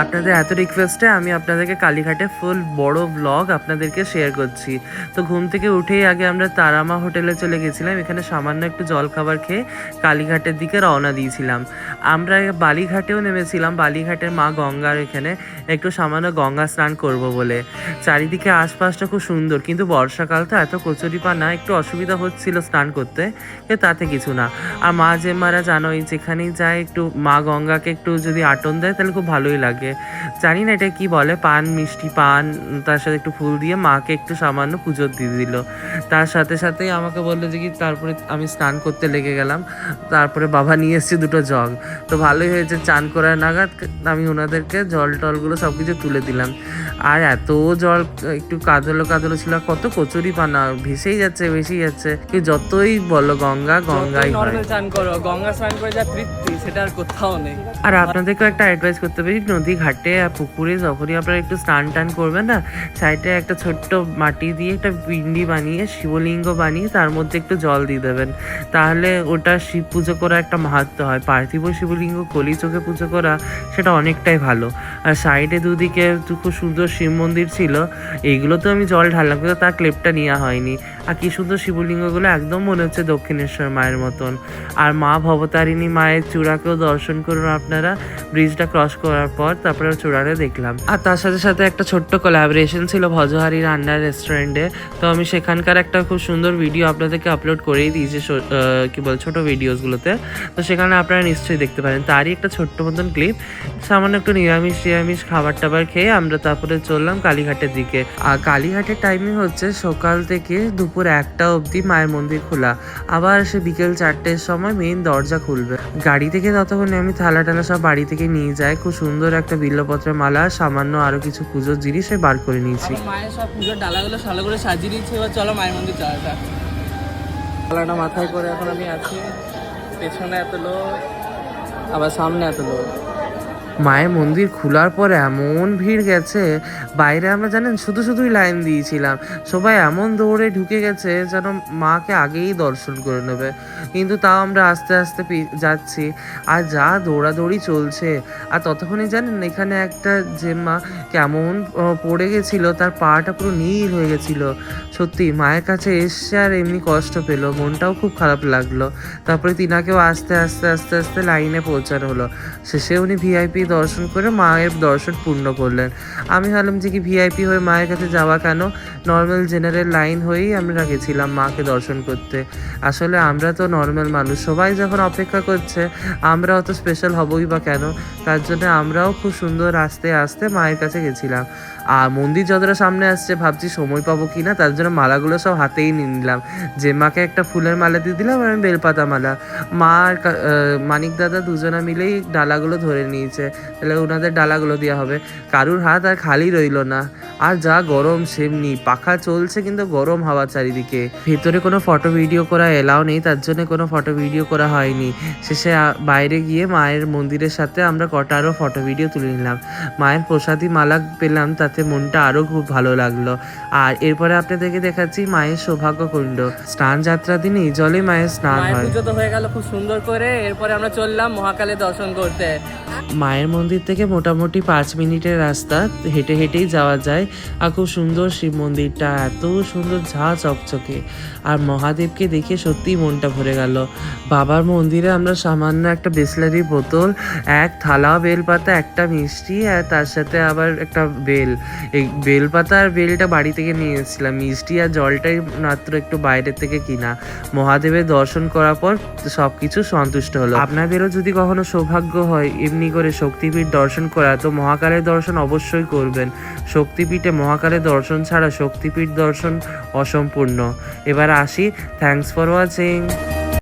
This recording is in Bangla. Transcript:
আপনাদের এত রিকোয়েস্টে আমি আপনাদেরকে কালীঘাটে ফুল বড় ব্লগ আপনাদেরকে শেয়ার করছি। তো ঘুম থেকে উঠেই আগে আমরা তারামা হোটেলে চলে গেছিলাম। এখানে সামান্য একটু জলখাবার খেয়ে কালীঘাটের দিকে রওনা দিয়েছিলাম। আমরা বালিঘাটেও নেমেছিলাম, বালিঘাটের মা গঙ্গার এখানে একটু সামান্য গঙ্গা স্নান করব বলে। চারিদিকে আশপাশটা খুব সুন্দর, কিন্তু বর্ষাকাল তো এত কচুরিপানা, একটু অসুবিধা হচ্ছিল স্নান করতে, তাতে কিছু না। আর মা জেম্মারা জানোই যেখানেই যায় একটু মা গঙ্গাকে একটু যদি আটন দেয় তাহলে খুব ভালোই লাগে। জানি না এটা কি বলে, পান, মিষ্টি পান, তার সাথে একটু ফুল দিয়ে মাকে একটু সামান্য পুজো দিয়ে দিল। তার সাথে সাথেই আমাকে বললো যে কি, তারপরে আমি স্নান করতে লেগে গেলাম। তারপরে বাবা নিয়ে এসেছে দুটো জগ। তো ভালোই হয়েছে, চান করার নাগাদ আমি ওনাদেরকে জল টলগুলো সব কিছু তুলে দিলাম। আর এত জল একটু কাদলো কাদলো ছিল, কত কচুরি পানা ভেসেই যাচ্ছে ভেসেই যাচ্ছে। যতই বলো গঙ্গা গঙ্গাই হয়। চান করো, গঙ্গা স্নান করে যা তৃপ্তি সেটা আর কোথাও নেই। আর আপনাদেরকেও একটা অ্যাডভাইস করতে পারি, নদী ঘাটে আর পুকুরে যখনই আপনারা একটু স্নান টান করবেন না, সাইডে একটা ছোট্ট মাটি দিয়ে একটা পিন্ডি বানিয়ে শিবলিঙ্গ বানিয়ে তার মধ্যে একটু জল দিয়ে দেবেন। তাহলে ওটা শিব পুজো করা একটা মাহাত্ম্য হয়। পার্থিব শিবলিঙ্গ কলি চোখে পুজো করা সেটা অনেকটাই ভালো। আর সাইডে দুদিকে খুব সুন্দর শিব মন্দির ছিল, এইগুলো তো আমি জল ঢাললাম কিন্তু তার ক্লিপটা নেওয়া হয়নি। আর কি সুন্দর শিবলিঙ্গগুলো, একদম মনে হচ্ছে দক্ষিণেশ্বর মায়ের মতন। আর মা ভবতারিণী মায়ের চূড়াকেও দর্শন করুন আপনারা, ব্রিজটা ক্রস করার পর তারপরে চূড়াটা দেখলাম। আর তার সাথে সাথে একটা ছোট্ট কোলাবোরেশন ছিল ভজহারি রান্নার রেস্টুরেন্টে। তো আমি সেখানকার একটা খুব সুন্দর ভিডিও আপনাদেরকে আপলোড করেই দিয়েছি কি বল ছোট ভিডিওসগুলোতে। তো সেখানে আপনারা নিশ্চয়ই দেখতে পারেন, তারই একটা ছোট্ট মতন ক্লিপ। সামান্য একটু নিরামিষ খাবার টাবার খেয়ে আমরা তারপরে চললাম কালীঘাটের দিকে। আর কালীঘাটের টাইমিং হচ্ছে সকাল থেকে দুপুর 1টা অবধি মায়ের মন্দির খোলা, আবার সে বিকেল 4টের সময় মেইন দরজা খুলবে। গাড়ি থেকে ততক্ষণে আমি থালা টালা সব বাড়ি থেকে নিয়ে যাই। খুব সুন্দর একটা বিল্লপত্রের মালা, সামান্য আরো কিছু পুজোর জিনিস বার করে নিয়েছি। মায়ের সব পুজোর ডালাগুলো ভালো করে সাজিয়ে দিচ্ছি। এবার চলো মায়ের মন্দির যাওয়াটা। ডালাটা মাথায় করে এখন আমি আছি, পেছনে এত লোক, আবার সামনে এত লোক। মায়ের মন্দির খোলার পর এমন ভিড় গেছে, বাইরে আমরা জানেন শুধুই লাইন দিয়েছিলাম। সবাই এমন দৌড়ে ঢুকে গেছে যেন মাকে আগেই দর্শন করে নেবে, কিন্তু তাও আমরা আস্তে আস্তে যাচ্ছি। আর যা দৌড়াদৌড়ি চলছে। আর ততক্ষণে জানেন এখানে একটা জেম্মা কেমন পড়ে গেছিল, তার পাটা পুরো নীল হয়ে গেছিল। সত্যি মায়ের কাছে এসছে আর এমনি কষ্ট পেলো, মনটাও খুব খারাপ লাগলো। তারপরে তিনাকেও আস্তে আস্তে আস্তে আস্তে লাইনে পৌঁছানো হলো। শেষে উনি ভিআইপি দর্শন করে মায়ের দর্শন পূর্ণ করলেন। আমি ভাবলাম যে কি ভিআইপি হয়ে মায়ের কাছে যাওয়া কেন, নর্মাল জেনারেল লাইন হয়েই আমরা গেছিলাম মাকে দর্শন করতে। আসলে আমরা তো নর্মাল মানুষ, সবাই যখন অপেক্ষা করছে আমরা অত স্পেশাল হবই বা কেন। তার জন্য আমরাও খুব সুন্দর আস্তে আস্তে মায়ের কাছে গেছিলাম। আর মন্দির যতটা সামনে আসছে ভাবছি সময় পাবো কিনা, তার জন্য মালাগুলো সব হাতেই নিয়ে নিলাম। যে মাকে একটা ফুলের মালা দিয়ে দিলাম, আর আমি বেলপাতা মালা। মা আর মানিক দাদা দুজনা মিলেই ডালাগুলো ধরে নিয়েছে, তাহলে ওনাদের ডালাগুলো দেওয়া হবে। কারুর হাত আর খালি রইলো না। আর যা গরম সেমনি, পাখা চলছে কিন্তু গরম হাওয়া চারিদিকে। ভেতরে কোনো ফটো ভিডিও করা এলাও নেই, তার জন্য কোনো ফটো ভিডিও করা হয়নি। শেষে বাইরে গিয়ে মায়ের মন্দিরের সাথে আমরা কটা আরও ফটো ভিডিও তুলে নিলাম। মায়ের প্রসাদী মালা পেলাম, তাতে মনটা আরও খুব ভালো লাগলো। আর এরপরে আপনাদেরকে দেখাচ্ছি মায়ের সৌভাগ্যকুণ্ড। স্নান যাত্রা দিন এই জলে মায়ের স্নান হয়। পুজো তো হয়ে গেল খুব সুন্দর করে, এরপরে আমরা চললাম মহাকালের দর্শন করতে। মায়ের মন্দির থেকে মোটামুটি 5 মিনিটের রাস্তা, হেঁটে হেঁটেই যাওয়া যায়। আর খুব সুন্দর শিব মন্দিরটা, এত সুন্দর ঝা চকচকে। আর মহাদেবকে দেখে সত্যিই মনটা ভরে গেল। বাবার মন্দিরে আমরা সামান্য একটা বিসলারি বোতল, এক থালা বেলপাতা, একটা মিষ্টি, আর তার সাথে আবার একটা বেল। এই বেলপাতা আর বেলটা বাড়ি থেকে নিয়ে এসেছিলাম, মিষ্টি আর জলটাই মাত্র একটু বাইরের থেকে কিনা। মহাদেবের দর্শন করার পর সব কিছু সন্তুষ্ট হলো। আপনাদেরও যদি কখনো সৌভাগ্য হয় এমনি করে শক্তিপীঠ দর্শন করা, তো মহাকালের দর্শন অবশ্যই করবেন। শক্তিপীঠে মহাকালের দর্শন ছাড়া শক্তিপীঠ দর্শন অসম্পূর্ণ। এবার আসি, থ্যাঙ্কস ফর ওয়াচিং।